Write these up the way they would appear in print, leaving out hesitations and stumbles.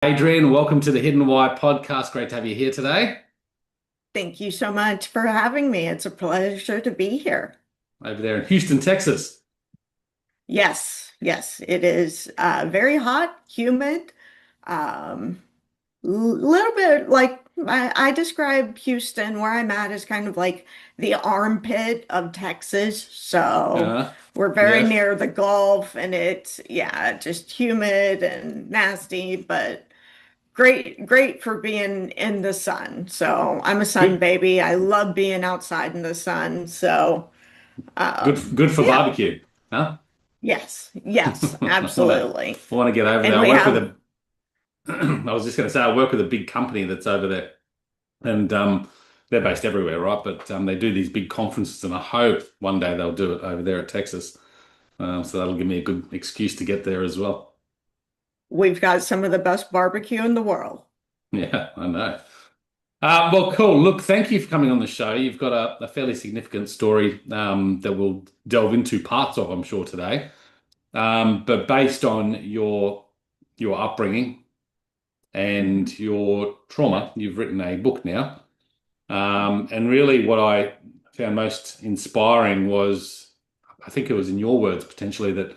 Adriene, welcome to the Hidden Why podcast. Great to have you here today. Thank you so much for having me. It's a pleasure to be here. Over there in Houston, Texas. Yes, yes, it is very hot, humid, little bit like I describe Houston, where I'm at, as kind of like the armpit of Texas. So we're very Yes. near the Gulf, and it's, yeah, just humid and nasty, but great for being in the sun. So I'm a sun Good, baby. I love being outside in the sun. So good for yeah, barbecue. Huh? yes, I absolutely. want to get over there. And I we work with have a, I was just going to say, I work with a big company that's over there. And they're based everywhere, right? But they do these big conferences, and I hope one day they'll do it over there at Texas. So that'll give me a good excuse to get there as well. we've got some of the best barbecue in the world. Yeah, I know. Well, cool. Look, thank you for coming on the show. You've got a fairly significant story that we'll delve into parts of, I'm sure, today. But based on your upbringing Mhm. and your trauma, you've written a book now. And really, what I found most inspiring was, I think it was in your words potentially that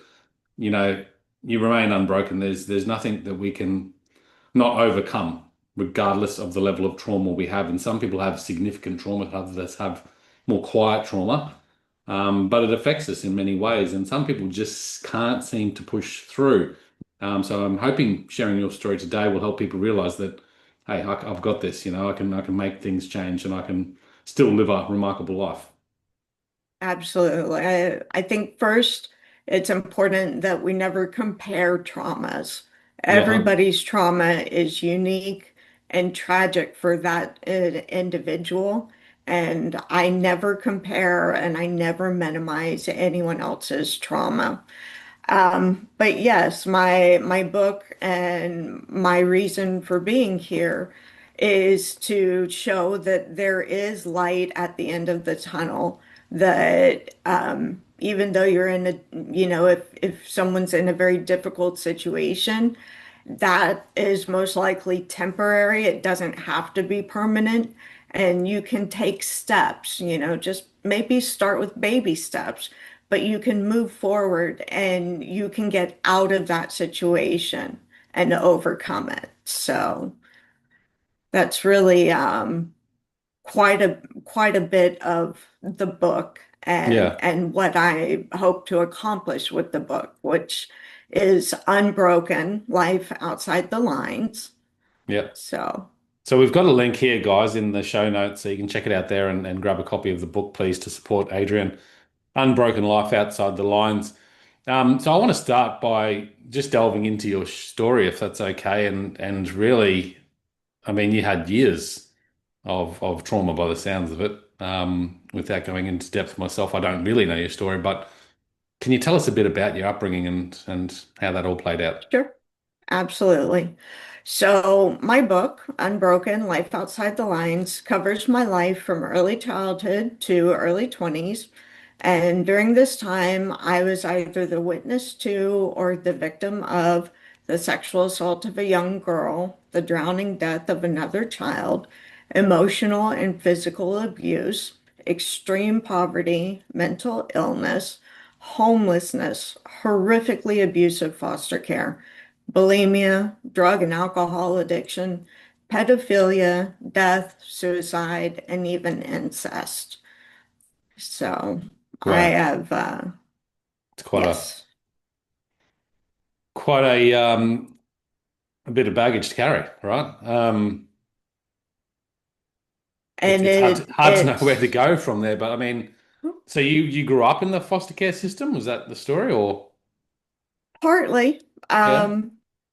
you know you remain unbroken. There's nothing that we can not overcome, regardless of the level of trauma we have. And some people have significant trauma, others have more quiet trauma, but it affects us in many ways. And some people just can't seem to push through. So I'm hoping sharing your story today will help people realize that, hey, I've got this. I can make things change, and I can still live a remarkable life. Absolutely. I think first it's important that we never compare traumas. Yeah, Everybody's trauma is unique and tragic for that individual. And I never compare and I never minimize anyone else's trauma. But yes, my book and my reason for being here is to show that there is light at the end of the tunnel. That even though you're in a, if someone's in a very difficult situation, that is most likely temporary. It doesn't have to be permanent. And you can take steps, just maybe start with baby steps, but you can move forward and you can get out of that situation and overcome it. So that's really quite a bit of the book and yeah, and what I hope to accomplish with the book, which is Unbroken, Life Outside the Lines. yeah. So So we've got a link here, guys, in the show notes, so you can check it out there and grab a copy of the book, please, to support Adrian. Unbroken Life Outside the Lines. So I want to start by just delving into your story, if that's okay. And really, I mean, you had years of trauma by the sounds of it. Without going into depth myself, I don't really know your story, but can you tell us a bit about your upbringing and how that all played out? sure, absolutely. So my book, Unbroken, Life Outside the Lines, covers my life from early childhood to early 20s. And during this time, I was either the witness to or the victim of the sexual assault of a young girl, the drowning death of another child, emotional and physical abuse, extreme poverty, mental illness, homelessness, horrifically abusive foster care, bulimia, drug and alcohol addiction, pedophilia, death, suicide, and even incest. So I Wow, have, it's yes, quite a bit of baggage to carry, right? and It's hard it hard to know where to it's go from there, but I mean, so you grew up in the foster care system? Was that the story, or partly. yeah?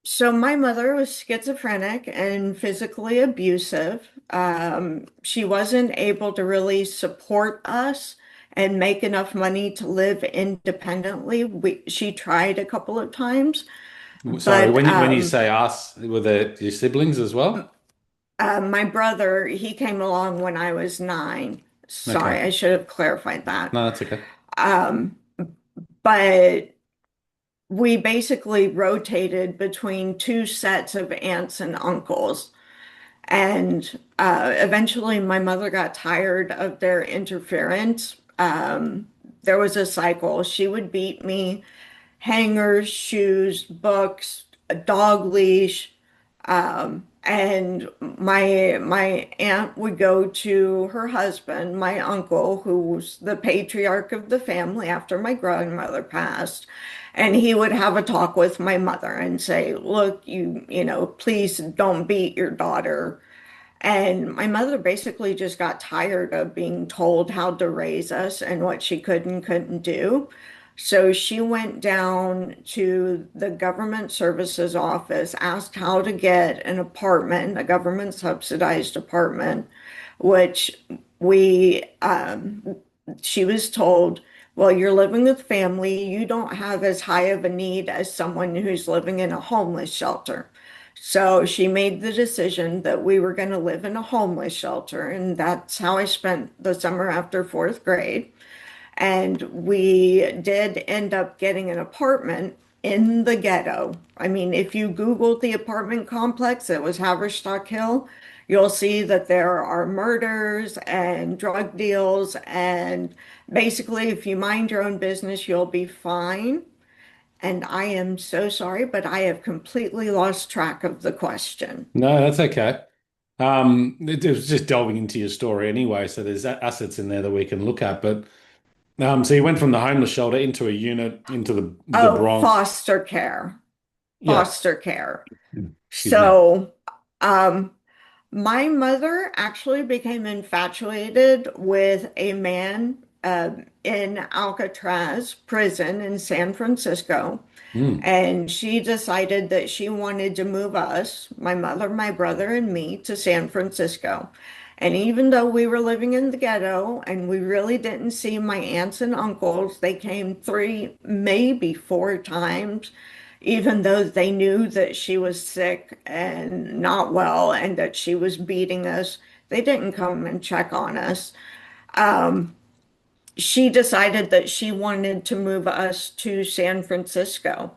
So my mother was schizophrenic and physically abusive. She wasn't able to really support us and make enough money to live independently. She tried a couple of times, Sorry, but when you say us, were there your siblings as well? my brother, he came along when I was 9. Sorry, Okay, I should have clarified that. no, that's okay. Um, but we basically rotated between two sets of aunts and uncles. And eventually, my mother got tired of their interference. There was a cycle. She would beat me, hangers, shoes, books, a dog leash. And my aunt would go to her husband, my uncle, who was the patriarch of the family after my grandmother passed, and he would have a talk with my mother and say, "Look, please don't beat your daughter." And my mother basically just got tired of being told how to raise us and what she could and couldn't do. So she went down to the government services office, asked how to get an apartment, a government subsidized apartment, which we, she was told, well, you're living with family. You don't have as high of a need as someone who's living in a homeless shelter. So she made the decision that we were going to live in a homeless shelter. And that's how I spent the summer after fourth grade. And we did end up getting an apartment in the ghetto. I mean, if you Google the apartment complex, it was Haverstock Hill, you'll see that there are murders and drug deals. And basically, if you mind your own business, you'll be fine. And I am so sorry, but I have completely lost track of the question. No, that's okay. It was just delving into your story anyway, so there's assets in there that we can look at. But so you went from the homeless shelter into a unit into the Oh, Bronx. foster care, Yeah. foster care. Excuse me. So, um, my mother actually became infatuated with a man in Alcatraz prison in San Francisco. Mm. And she decided that she wanted to move us, my mother, my brother, and me, to San Francisco. And even though we were living in the ghetto and we really didn't see my aunts and uncles, they came three, maybe four times, even though they knew that she was sick and not well and that she was beating us. They didn't come and check on us. She decided that she wanted to move us to San Francisco.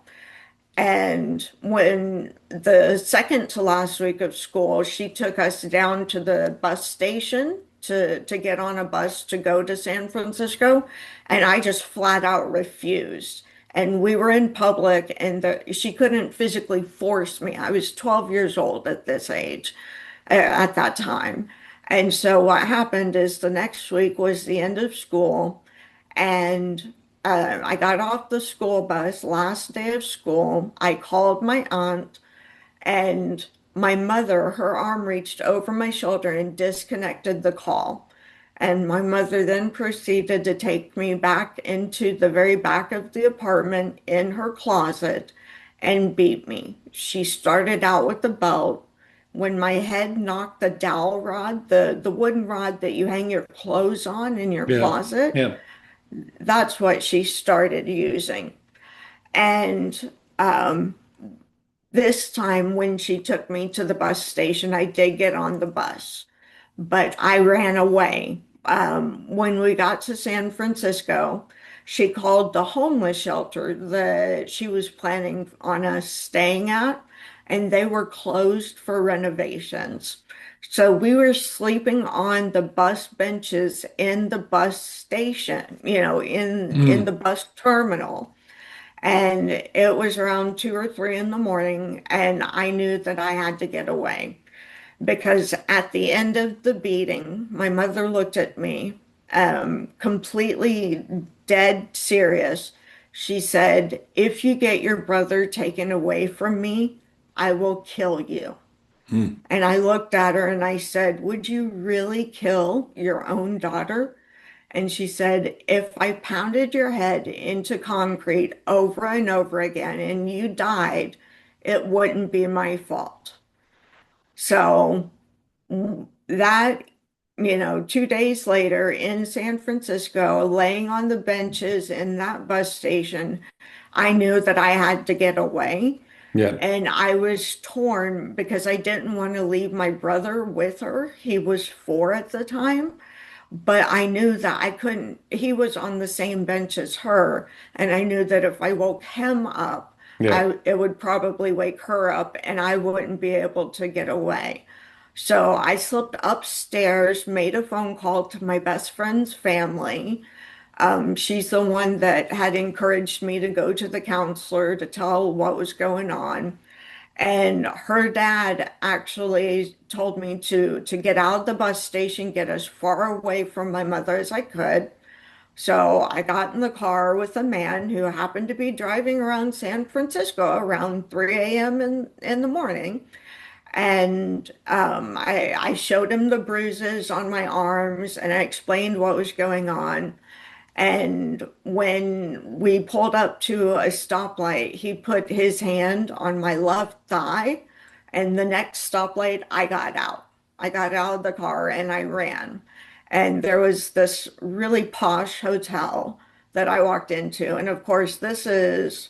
And when the second to last week of school, she took us down to the bus station to get on a bus to go to San Francisco. And I just flat out refused. And we were in public, and she couldn't physically force me. I was 12 years old at this age, at that time. And so what happened is the next week was the end of school. And I got off the school bus last day of school. I called my aunt, and my mother, her arm reached over my shoulder and disconnected the call. And my mother then proceeded to take me back into the very back of the apartment in her closet and beat me. She started out with the belt. When my head knocked the dowel rod, the wooden rod that you hang your clothes on in your Yeah. closet, Yeah. that's what she started using. And this time when she took me to the bus station, I did get on the bus, but I ran away. When we got to San Francisco, she called the homeless shelter that she was planning on us staying at, and they were closed for renovations. So we were sleeping on the bus benches in the bus station, in the Mm. bus terminal. And it was around 2 or 3 in the morning, and I knew that I had to get away because at the end of the beating, my mother looked at me, completely dead serious. She said, "If you get your brother taken away from me, I will kill you." Mm. And I looked at her and I said, "Would you really kill your own daughter?" And she said, "If I pounded your head into concrete over and over again and you died, it wouldn't be my fault." So that, 2 days later in San Francisco, laying on the benches in that bus station, I knew that I had to get away. Yeah. And I was torn because I didn't want to leave my brother with her. He was 4 at the time. but I knew that I couldn't, he was on the same bench as her, and I knew that if I woke him up, Yeah. it would probably wake her up and I wouldn't be able to get away. So I slipped upstairs, made a phone call to my best friend's family. She's the one that had encouraged me to go to the counselor to tell what was going on. And her dad actually told me to get out of the bus station, get as far away from my mother as I could. So I got in the car with a man who happened to be driving around San Francisco around 3 a.m. in the morning. And I showed him the bruises on my arms and I explained what was going on. And when we pulled up to a stoplight, he put his hand on my left thigh. And the next stoplight, I got out. I got out of the car and I ran. And there was this really posh hotel that I walked into. And of course, this is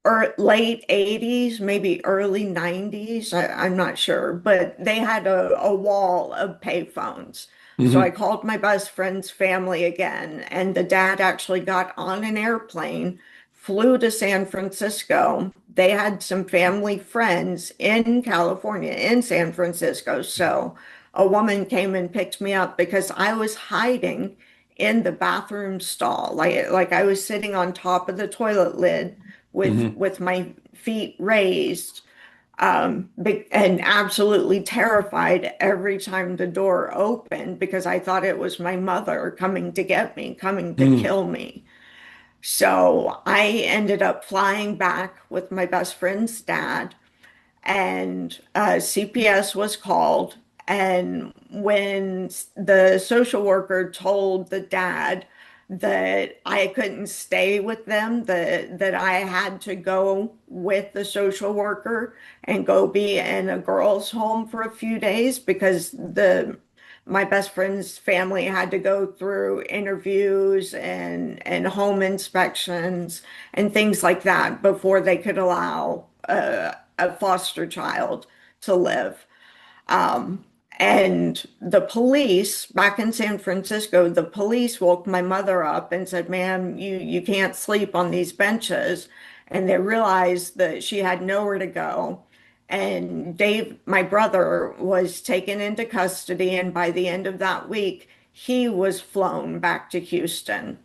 or late 80s, maybe early 90s. I'm not sure, but they had a wall of payphones. So I Hmm. called my best friend's family again, and the dad actually got on an airplane, flew to San Francisco. They had some family friends in California, in San Francisco. So a woman came and picked me up because I was hiding in the bathroom stall. Like I was sitting on top of the toilet lid Hmm. with my feet raised, and absolutely terrified every time the door opened because I thought it was my mother coming to get me, coming to Hmm. kill me. So I ended up flying back with my best friend's dad, and CPS was called. And when the social worker told the dad that I couldn't stay with them, that I had to go with the social worker and go be in a girls' home for a few days because the my best friend's family had to go through interviews and home inspections and things like that before they could allow a foster child to live. Um, and the police back in San Francisco, the police woke my mother up and said, "Ma'am, you can't sleep on these benches." And they realized that she had nowhere to go. And Dave, my brother, was taken into custody, and by the end of that week, he was flown back to Houston.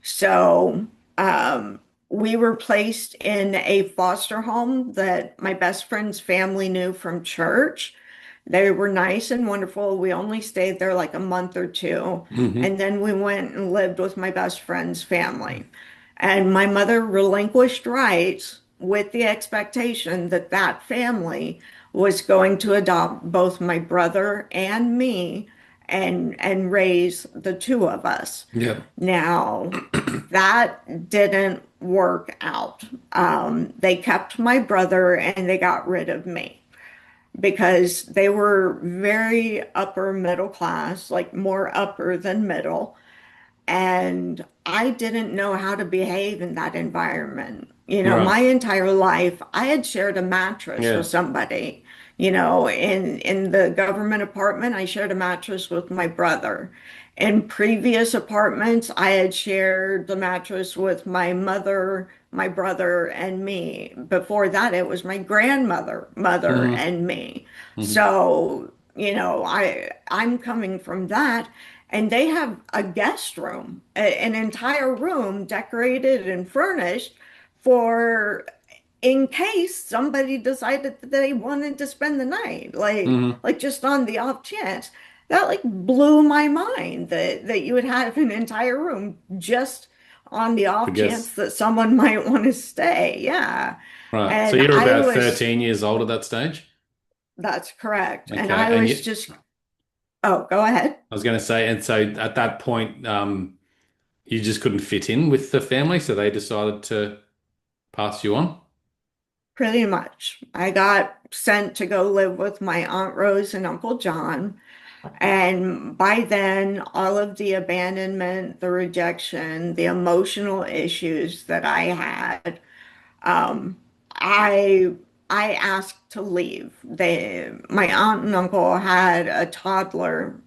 So we were placed in a foster home that my best friend's family knew from church. They were nice and wonderful. We only stayed there like a month or two. Hmm. And then we went and lived with my best friend's family. And my mother relinquished rights with the expectation that that family was going to adopt both my brother and me and raise the two of us. Yeah. Now, that didn't work out. They kept my brother and they got rid of me because they were very upper middle class, like more upper than middle. And I didn't know how to behave in that environment. You know, Right. my entire life, I had shared a mattress with Yeah. somebody. You know, in the government apartment, I shared a mattress with my brother. In previous apartments, I had shared the mattress with my mother, my brother, and me. Before that, it was my grandmother, mother, Hmm. and me. Hmm. So, you know, I'm coming from that. And they have a guest room, an entire room decorated and furnished for in case somebody decided that they wanted to spend the night, Hmm. like just on the off chance. That like blew my mind that you would have an entire room just on the I off chance guess. that someone might want to stay. Yeah. Right. So And you're I about was, 13 years old at that stage. that's correct. And Okay. I And was you, just, oh, go ahead. I was going to say, and so at that point, you just couldn't fit in with the family, so they decided to pass you on. Pretty much. I got sent to go live with my Aunt Rose and Uncle John. And by then, all of the abandonment, the rejection, the emotional issues that I had, um, I I asked to leave. My aunt and uncle had a toddler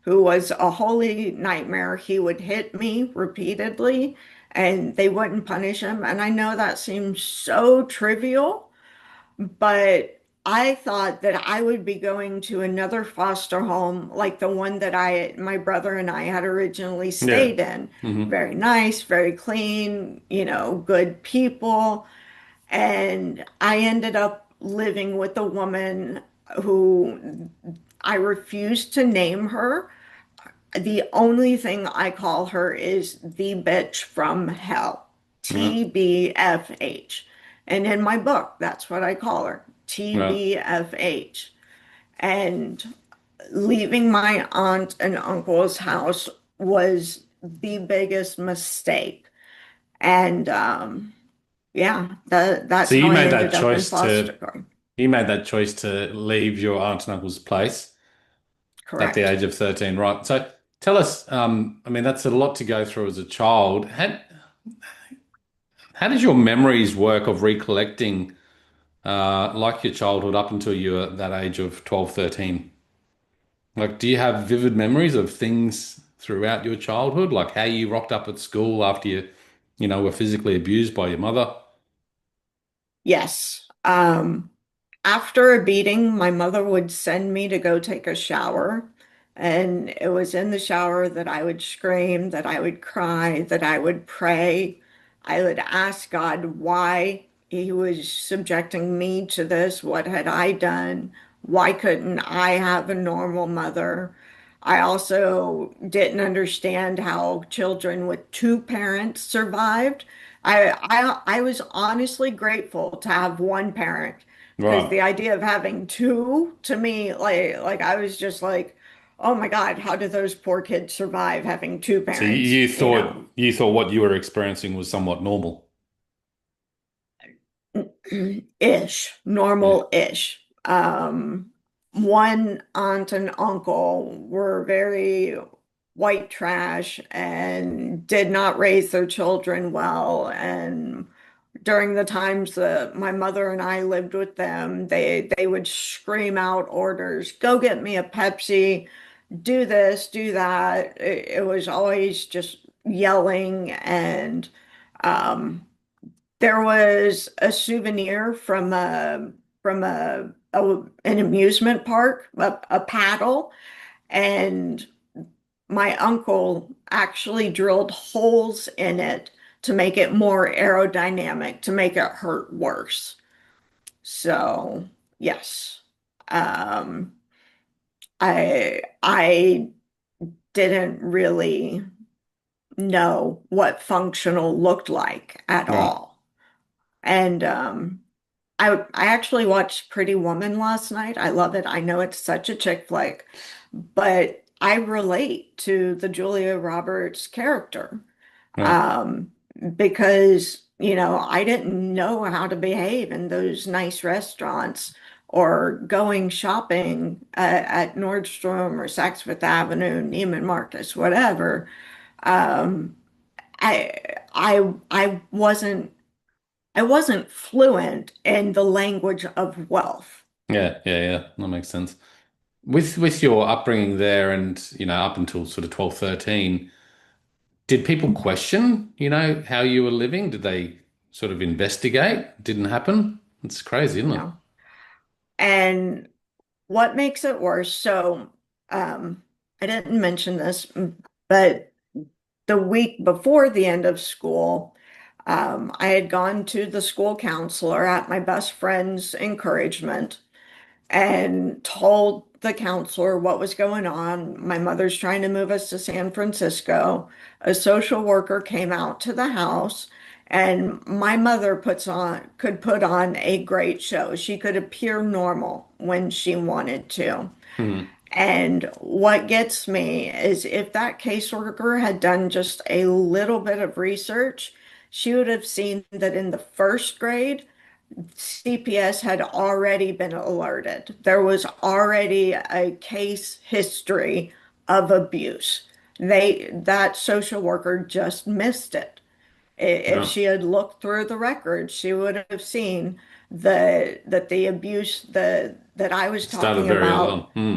who was a holy nightmare. He would hit me repeatedly and they wouldn't punish him. And I know that seems so trivial, but I thought that I would be going to another foster home like the one that my brother and I had originally Yeah. stayed in. Hmm. Very nice, very clean, good people. And I ended up living with a woman who I refuse to name her. The only thing I call her is the bitch from hell, Yeah. TBFH. And in my book, that's what I call her, Yeah. TBFH. And leaving my aunt and uncle's house was the biggest mistake. And yeah, So that's how I ended up in foster care. you made that choice to leave your aunt and uncle's place at the Correct. age of 13, right? So tell us, I mean, that's a lot to go through as a child. How did your memories work of recollecting like your childhood up until you were that age of 12, 13? Like, do you have vivid memories of things throughout your childhood, like how you rocked up at school after were physically abused by your mother? Yes. After a beating, my mother would send me to go take a shower. And it was in the shower that I would scream, that I would cry, that I would pray. I would ask God why he was subjecting me to this. What had I done? Why couldn't I have a normal mother? I also didn't understand how children with two parents survived. I was honestly grateful to have one parent because Right. the idea of having two to me, like I was just like, oh my God, how did those poor kids survive having two So parents, you know? you thought what you were experiencing was somewhat normal. Ish, Yeah. normal-ish. One aunt and uncle were very white trash and did not raise their children well. And during the times that my mother and I lived with them, they would scream out orders, go get me a Pepsi, do this, do that. It was always just yelling and um there was a souvenir from an amusement park, a paddle, and my uncle actually drilled holes in it to make it more aerodynamic, to make it hurt worse. So, yes. Um, I didn't really know what functional looked like at Right. all. And I actually watched Pretty Woman last night. I love it. I know it's such a chick flick, but I relate to the Julia Roberts character Right. um, because, I didn't know how to behave in those nice restaurants or going shopping at Nordstrom or Saks Fifth Avenue, Neiman Marcus, whatever. Um, I wasn't fluent in the language of wealth. Yeah. Yeah. Yeah. That makes sense. With your upbringing there and, up until sort of 12, 13, did people question, how you were living? Did they sort of investigate? Didn't happen? It's crazy, isn't it? No. And what makes it worse, so um, I didn't mention this, but the week before the end of school, I had gone to the school counselor at my best friend's encouragement and told the counselor what was going on. My mother's trying to move us to San Francisco. A social worker came out to the house, and my mother could put on a great show. She could appear normal when she wanted to. Hmm. And what gets me is if that caseworker had done just a little bit of research, she would have seen that in the first grade, CPS had already been alerted. There was already a case history of abuse. That social worker just missed it. If Yeah. she had looked through the records, she would have seen that the abuse that I was Started talking very about, early on. Hmm.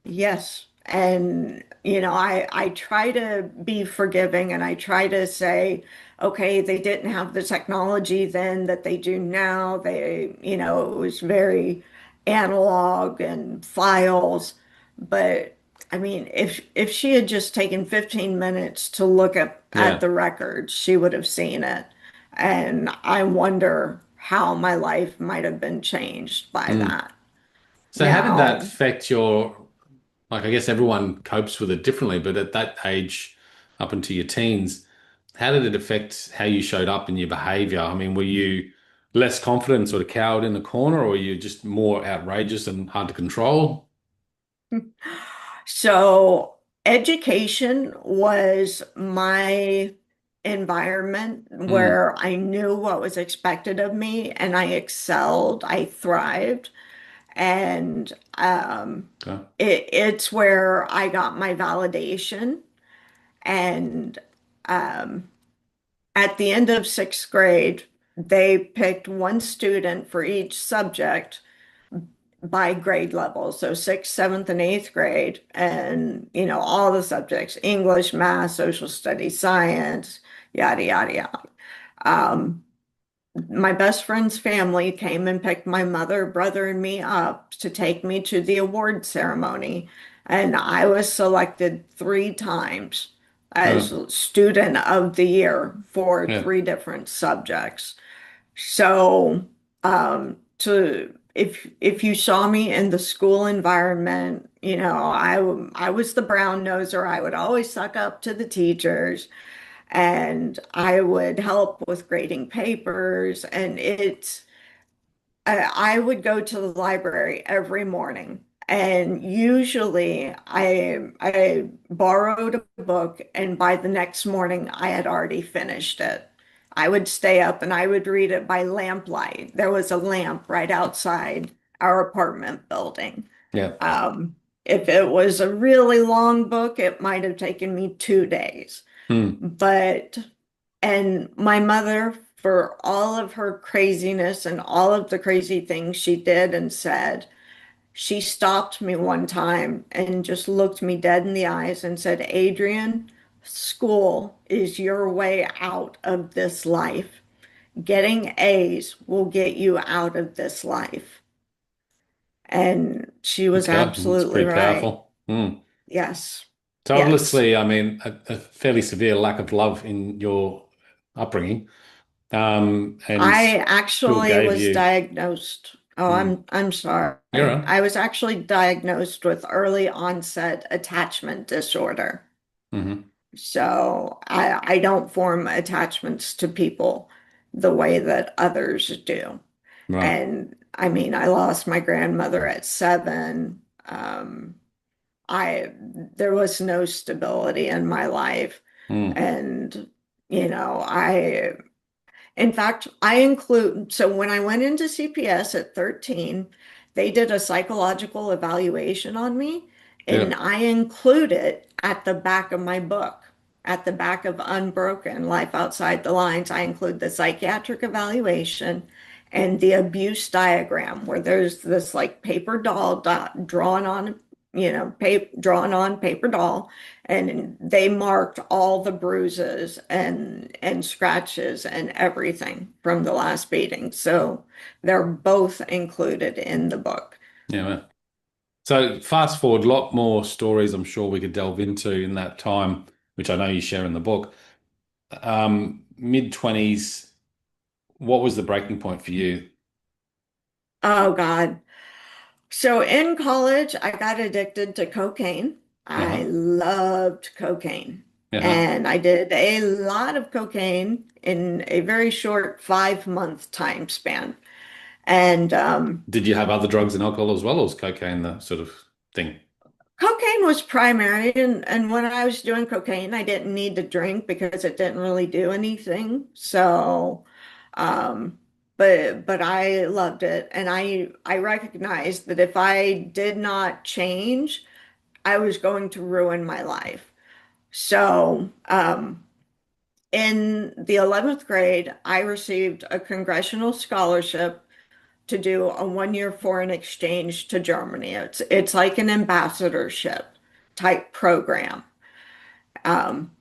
yes, And, I try to be forgiving and I try to say, okay, they didn't have the technology then that they do now. It was very analog and files. But I mean, if she had just taken 15 minutes to look at Yeah. the records, she would have seen it. And I wonder how my life might have been changed by Mm. that. So You how did that know, affect your, like, I guess everyone copes with it differently, but at that age, up into your teens, how did it affect how you showed up in your behavior? I mean, were you less confident, sort of cowered in the corner, or were you just more outrageous and hard to control? so education was my environment Mm. where I knew what was expected of me and I excelled, I thrived, and Okay. it's where I got my validation. And um, at the end of sixth grade, they picked one student for each subject by grade level. So sixth, seventh, and eighth grade, and all the subjects, English, math, social studies, science, yada, yada, yada. Um, my best friend's family came and picked my mother, brother, and me up to take me to the award ceremony. And I was selected 3 times as Oh, student of the year for yeah. 3 different subjects. So, to if you saw me in the school environment, I was the brown noser. I would always suck up to the teachers, and I would help with grading papers. And I would go to the library every morning. And usually I borrowed a book, and by the next morning I had already finished it. I would stay up and I would read it by lamplight. There was a lamp right outside our apartment building. Yeah. Um, if it was a really long book, it might have taken me 2 days. Mm. But and my mother, for all of her craziness and all of the crazy things she did and said, she stopped me one time and just looked me dead in the eyes and said, Adrienne, school is your way out of this life. Getting A's will get you out of this life. And she was It's absolutely pretty right. powerful. Mm. Yes. So Yes. obviously, I mean, a fairly severe lack of love in your upbringing, and I still actually gave was you. diagnosed. Oh, Mm. I'm sorry. You're right. I was actually diagnosed with early onset attachment disorder. Hmm. So I don't form attachments to people the way that others do. Right. And I mean, I lost my grandmother at 7. I There was no stability in my life. Mm. And, I in fact, I include, so when I went into CPS at 13, they did a psychological evaluation on me, and Yeah. I include it at the back of my book. At the back of Unbroken, Life Outside the Lines, I include the psychiatric evaluation and the abuse diagram, where there's this like paper doll drawn on, drawn on paper doll, and they marked all the bruises and scratches and everything from the last beating. So they're both included in the book. Yeah. Man. So fast forward, a lot more stories I'm sure we could delve into in that time, which I know you share in the book. Mid 20s, what was the breaking point for you? Oh God. So in college, I got addicted to cocaine. I Uh-huh. loved cocaine. Uh-huh. And I did a lot of cocaine in a very short 5-month time span. And Did you have other drugs and alcohol as well, or was cocaine the sort of thing? cocaine was primary, and when I was doing cocaine, I didn't need to drink because it didn't really do anything. So, um, but I loved it, and I recognized that if I did not change, I was going to ruin my life. So, in the 11th grade, I received a congressional scholarship to do a 1-year foreign exchange to Germany. It's like an ambassadorship type program. Um,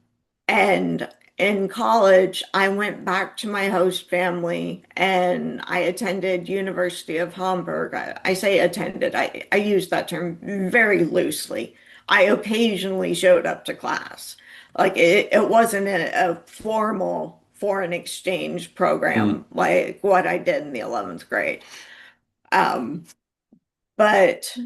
and in college, I went back to my host family and I attended University of Hamburg. I say attended, I use that term very loosely. I occasionally showed up to class. Like it wasn't a formal foreign exchange Mm. program like what I did in the 11th grade. Um, but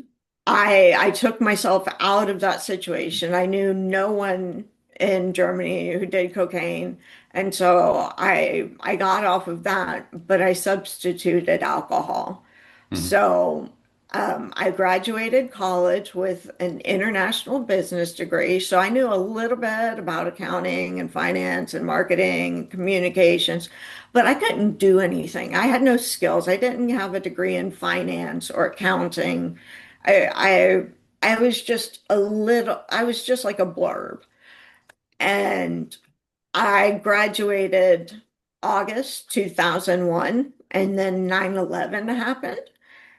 I took myself out of that situation. I knew no one in Germany who did cocaine, and so I got off of that, but I substituted alcohol. Mm. So I graduated college with an international business degree, so I knew a little bit about accounting and finance and marketing and communications, but I couldn't do anything. I had no skills. I didn't have a degree in finance or accounting. I I was just a little, I was just like a blurb. And I graduated August 2001, and then 9/11 happened,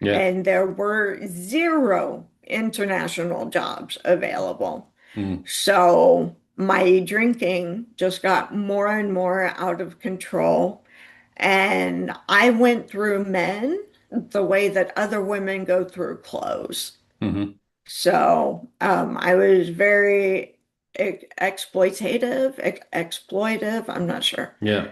Yeah. and there were zero international jobs available. Mm. So my drinking just got more and more out of control. And I went through men the way that other women go through clothes. Hmm. So I was very exploitive. I'm not sure. Yeah.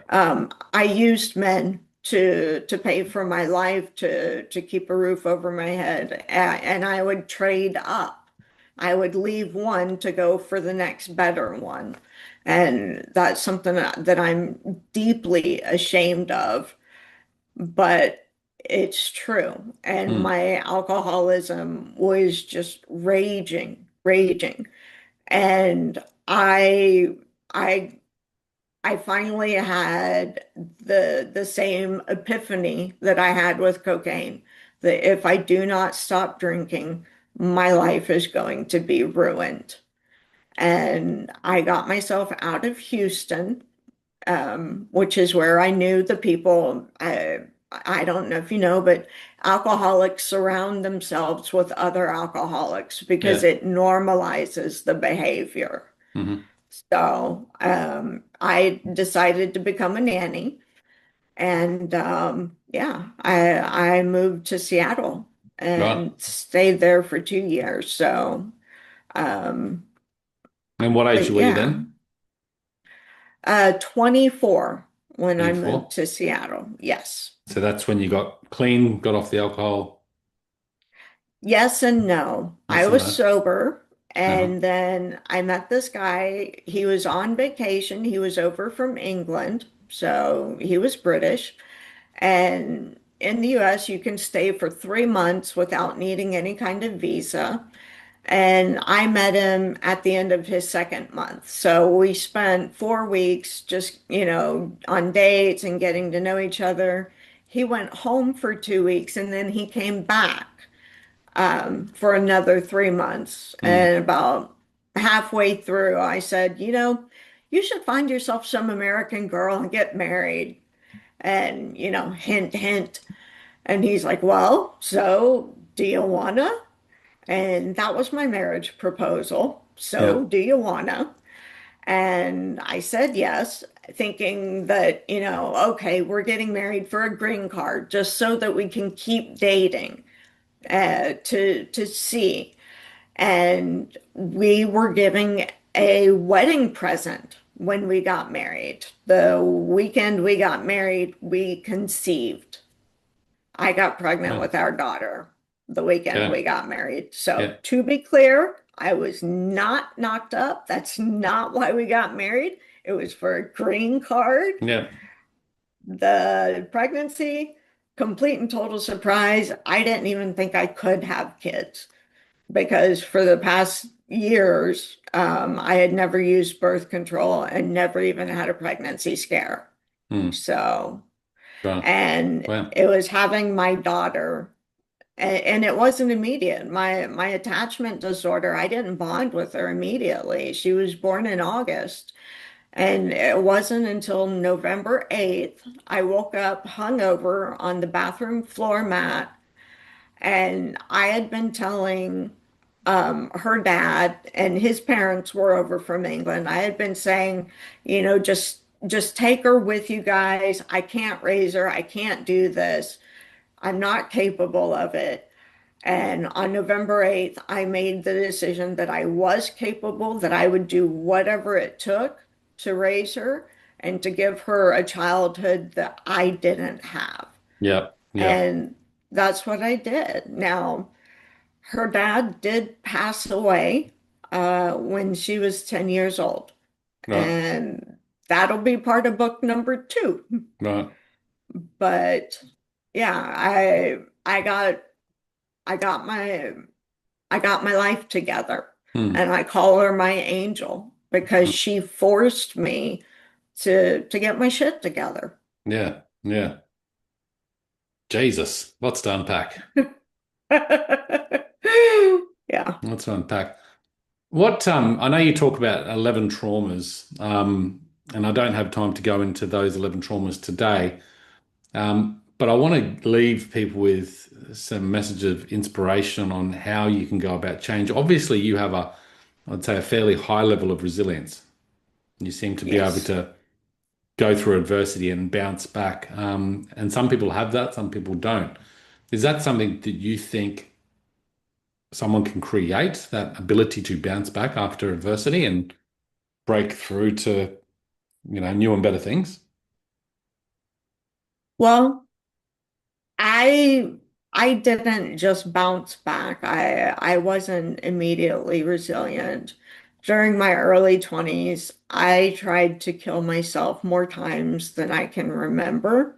I used men to pay for my life, to keep a roof over my head, and I would trade up. I would leave one to go for the next better one, and that's something that I'm deeply ashamed of, but it's true. And Mm. my alcoholism was just raging, raging. And I I finally had the same epiphany that I had with cocaine, that if I do not stop drinking, my life is going to be ruined. And I got myself out of Houston, which is where I knew the people. I don't know if you know, but alcoholics surround themselves with other alcoholics because Yeah. it normalizes the behavior. Hmm. So I decided to become a nanny, and yeah, I moved to Seattle Right. and stayed there for 2 years. So, um, And what age but were you yeah. then? 24 when I moved 24. to Seattle. Yes. So that's when you got clean, got off the alcohol. Yes and no. I Yes and was no. sober, Uh-huh. and then I met this guy. He was on vacation. He was over from England, so he was British. And in the US, you can stay for 3 months without needing any kind of visa. And I met him at the end of his second month. So we spent 4 weeks just, on dates and getting to know each other. He went home for 2 weeks and then he came back for another 3 months. Mm. And about halfway through, I said, you should find yourself some American girl and get married. And, hint, hint. And he's like, well, so do you wanna? And that was my marriage proposal. Yeah. So, do you wanna? And I said yes, thinking that, okay, we're getting married for a green card just so that we can keep dating to see. And we were giving a wedding present when we got married. The weekend we got married, we conceived. I got pregnant Okay. with our daughter the weekend Okay. we got married. So, Yeah. to be clear, I was not knocked up. That's not why we got married. It was for a green card. Yeah. The pregnancy, complete and total surprise. I didn't even think I could have kids because for the past years, I had never used birth control and never even had a pregnancy scare. Mm. So, Right. and Wow. it was having my daughter, and it wasn't immediate. My attachment disorder, I didn't bond with her immediately. She was born in August, and it wasn't until November 8th I woke up hungover on the bathroom floor mat, and I had been telling her dad and his parents were over from England. I had been saying, just take her with you guys. I can't raise her. I can't do this. I'm not capable of it. And on November 8th, I made the decision that I was capable, that I would do whatever it took to raise her and to give her a childhood that I didn't have. Yep. Yep. And that's what I did. Now, her dad did pass away when she was 10 years old. Right. And that'll be part of book number two. Right. But yeah, I got my life together, Hmm. and I call her my angel because she forced me to get my shit together. Yeah. Yeah. Jesus. Lots to unpack. Yeah. Lots to unpack. What I know you talk about 11 traumas, and I don't have time to go into those 11 traumas today. But I want to leave people with some message of inspiration on how you can go about change. Obviously, you have I'd say, a fairly high level of resilience. You seem to be able Yes. to go through adversity and bounce back. And some people have that, some people don't. Is that something that you think someone can create, that ability to bounce back after adversity and break through to, new and better things? Well, I I didn't just bounce back. I wasn't immediately resilient. During my early 20s, I tried to kill myself more times than I can remember.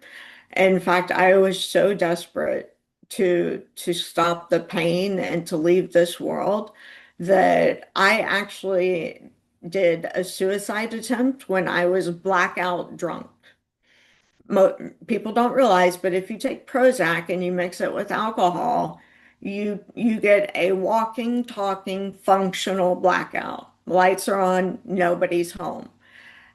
In fact, I was so desperate to stop the pain and to leave this world that I actually did a suicide attempt when I was blackout drunk. Mo People don't realize, but if you take Prozac and you mix it with alcohol, you get a walking, talking, functional blackout. Lights are on, nobody's home.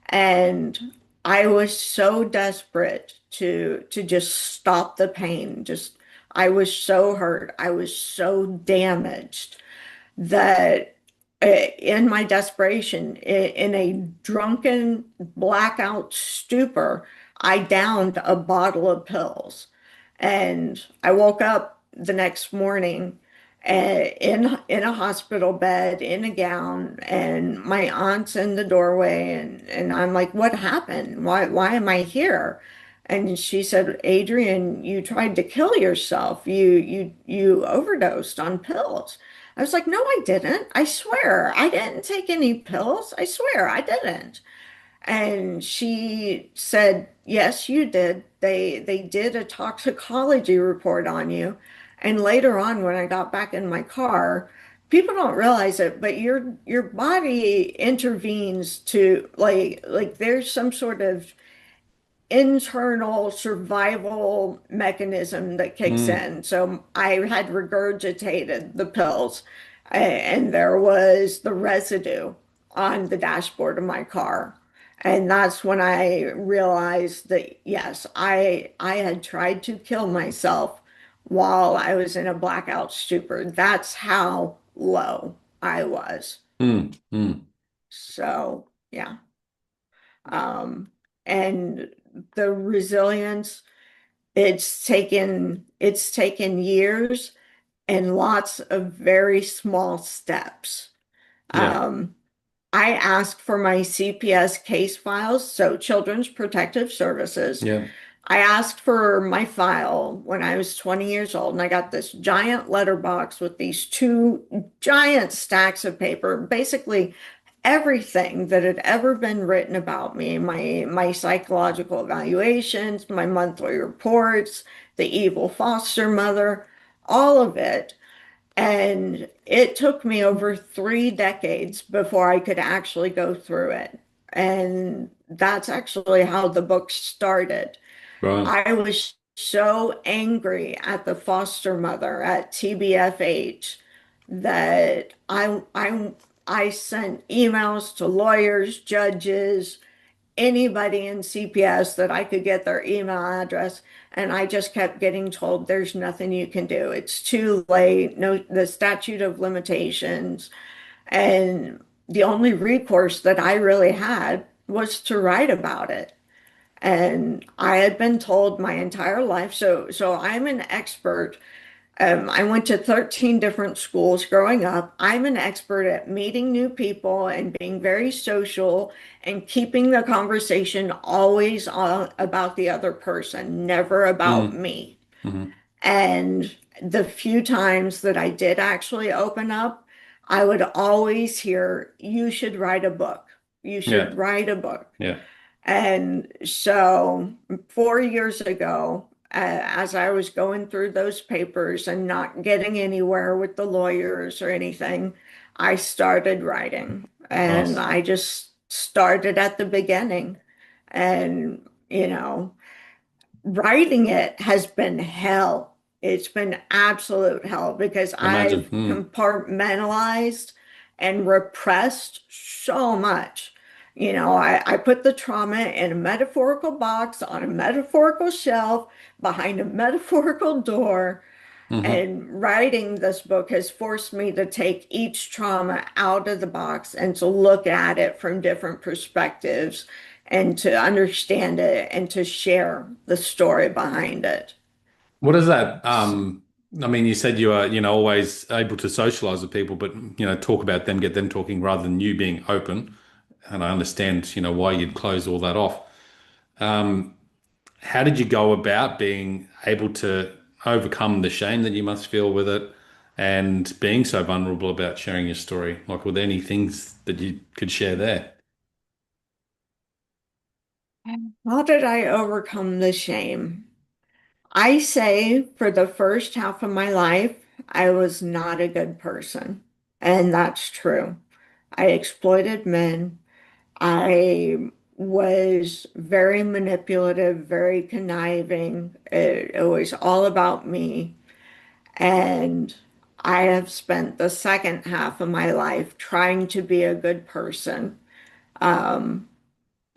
And I was so desperate to just stop the pain. Just I was so hurt. I was so damaged that in my desperation, in a drunken blackout stupor, I downed a bottle of pills. And I woke up the next morning in a hospital bed in a gown, and my aunt's in the doorway, and I'm like, what happened? Why am I here? And she said, Adrienne, you tried to kill yourself. You overdosed on pills. I was like, no, I didn't. I swear I didn't take any pills. I swear I didn't. And she said, yes, you did. They did a toxicology report on you. And later on, when I got back in my car, people don't realize it, but your body intervenes to like there's some sort of internal survival mechanism that kicks Mm, in. So I had regurgitated the pills, and there was the residue on the dashboard of my car. And that's when I realized that yes, I had tried to kill myself while I was in a blackout stupor. That's how low I was. mm. So yeah. And the resilience, it's taken years and lots of very small steps. Yeah. Um, I asked for my CPS case files, so Children's Protective Services. Yeah. I asked for my file when I was 20 years old, and I got this giant letterbox with these two giant stacks of paper, basically everything that had ever been written about me, my psychological evaluations, my monthly reports, the evil foster mother, all of it. And it took me over 3 decades before I could actually go through it. And that's actually how the book started. Right. I was so angry at the foster mother at TBFH that I sent emails to lawyers, judges, anybody in CPS that I could get their email address, and I just kept getting told there's nothing you can do. It's too late. No, the statute of limitations. And the only recourse that I really had was to write about it. And I had been told my entire life, so I'm an expert. I went to 13 different schools growing up. I'm an expert at meeting new people and being very social and keeping the conversation always about the other person, never about Mm, me. mhm. And the few times that I did actually open up, I would always hear, you should write a book. You should Yeah, write a book. yeah. And so 4 years ago, as I was going through those papers and not getting anywhere with the lawyers or anything, I started writing. And Nice. I just started at the beginning. And, writing it has been hell. It's been absolute hell because Imagine. I've Mm, compartmentalized and repressed so much. I put the trauma in a metaphorical box on a metaphorical shelf behind a metaphorical door. hmm. And writing this book has forced me to take each trauma out of the box and to look at it from different perspectives and to understand it and to share the story behind it. What is that? I mean, you said you are, always able to socialize with people, but, talk about them, get them talking rather than you being open. And I understand, why you'd close all that off. Um, how did you go about being able to overcome the shame that you must feel with it and being so vulnerable about sharing your story? Like, were there any things that you could share there? How did I overcome the shame? I say for the first half of my life, I was not a good person. And that's true. I exploited men. I was very manipulative, very conniving. It was all about me. And I have spent the second half of my life trying to be a good person. Um,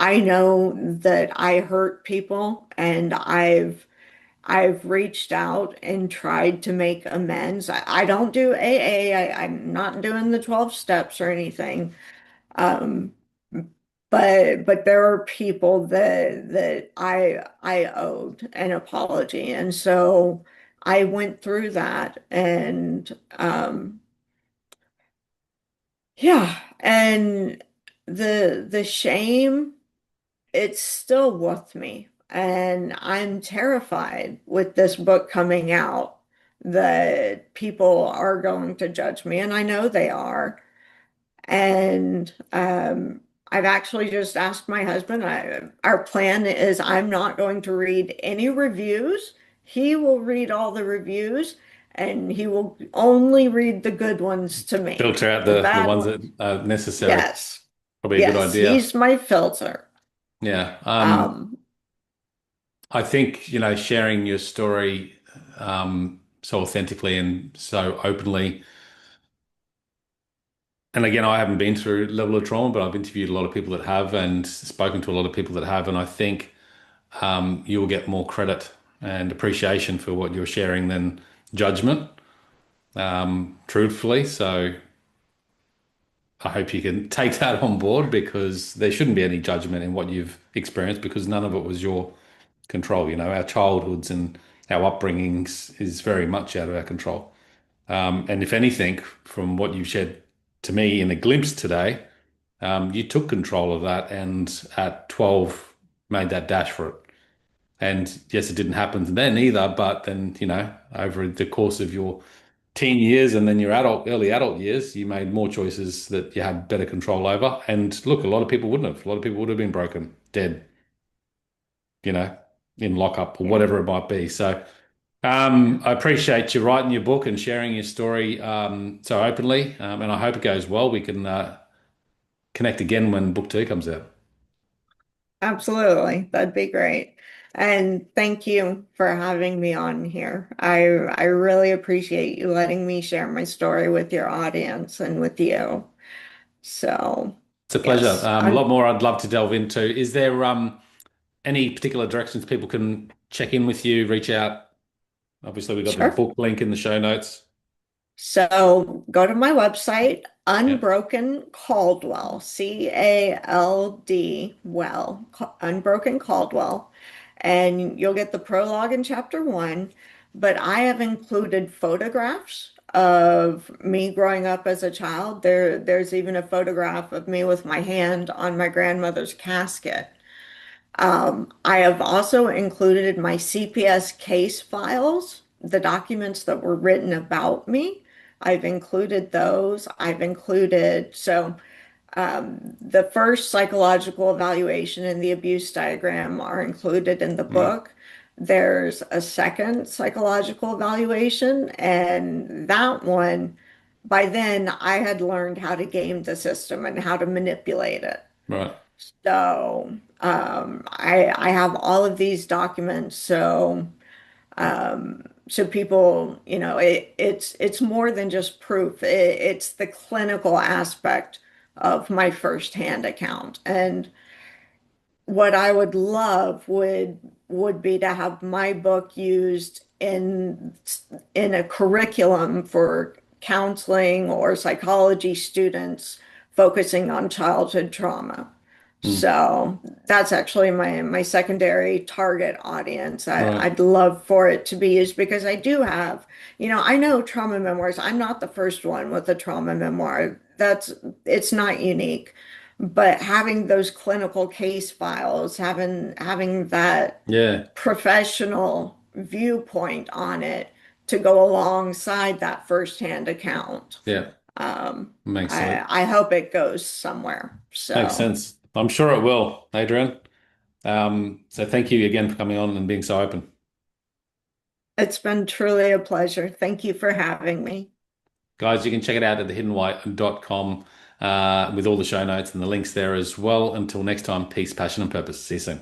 I know that I hurt people and I've reached out and tried to make amends. I don't do AA. I'm not doing the 12 steps or anything. Um, but there are people that I owed an apology, and so I went through that, and yeah, and the shame, it's still with me, and I'm terrified with this book coming out that people are going to judge me, and I know they are. And I've actually just asked my husband, our plan is I'm not going to read any reviews. He will read all the reviews and he will only read the good ones to me. Filter out The the bad ones that ones, are necessary. yes. Probably a good Yes, idea. he's my filter. Yeah. Um, I think, sharing your story so authentically and so openly. And again, I haven't been through a level of trauma, but I've interviewed a lot of people that have and spoken to a lot of people that have. And I think you'll get more credit and appreciation for what you're sharing than judgment, truthfully. So I hope you can take that on board because there shouldn't be any judgment in what you've experienced because none of it was your control. Our childhoods and our upbringings is very much out of our control. And if anything, from what you've shared to me in a glimpse today, you took control of that and at 12 made that dash for it. And yes, it didn't happen then either, but then, over the course of your teen years and then your early adult years, you made more choices that you had better control over. And look, a lot of people wouldn't have. A lot of people would have been broken, dead, you know, in lockup or yeah, whatever it might be. So yeah. I appreciate you writing your book and sharing your story so openly. And I hope it goes well. We can connect again when book two comes out. Absolutely. That'd be great. And thank you for having me on here. I really appreciate you letting me share my story with your audience and with you. So It's a pleasure. Yes. A lot more I'd love to delve into. Is there any particular directions people can check in with you, reach out? Obviously, we've got the Sure. book link in the show notes. So go to my website, Yeah. Unbroken Caldwell, Cald, well, Unbroken Caldwell, and you'll get the prologue in chapter one. But I have included photographs of me growing up as a child. There's even a photograph of me with my hand on my grandmother's casket. I have also included my CPS case files, the documents that were written about me. I've included those. The first psychological evaluation and the abuse diagram are included in the Mm. book. There's a second psychological evaluation, and that one, by then, I had learned how to game the system and how to manipulate it. Right. So I have all of these documents. So people, it's more than just proof. It's the clinical aspect of my firsthand account. And what I would love would be to have my book used in a curriculum for counseling or psychology students focusing on childhood trauma. Mm. So that's actually my secondary target audience. Right. I'd love for it to be used because I do have, I know trauma memoirs. I'm not the first one with a trauma memoir. It's not unique. But having those clinical case files, having that Yeah. professional viewpoint on it to go alongside that firsthand account. Yeah. Um, Makes sense. I hope it goes somewhere. Makes So sense. I'm sure it will, Adrian. So thank you again for coming on and being so open. it's been truly a pleasure. Thank you for having me. Guys, you can check it out at thehiddenwhite.com with all the show notes and the links there as well. Until next time, peace, passion, and purpose. See you soon.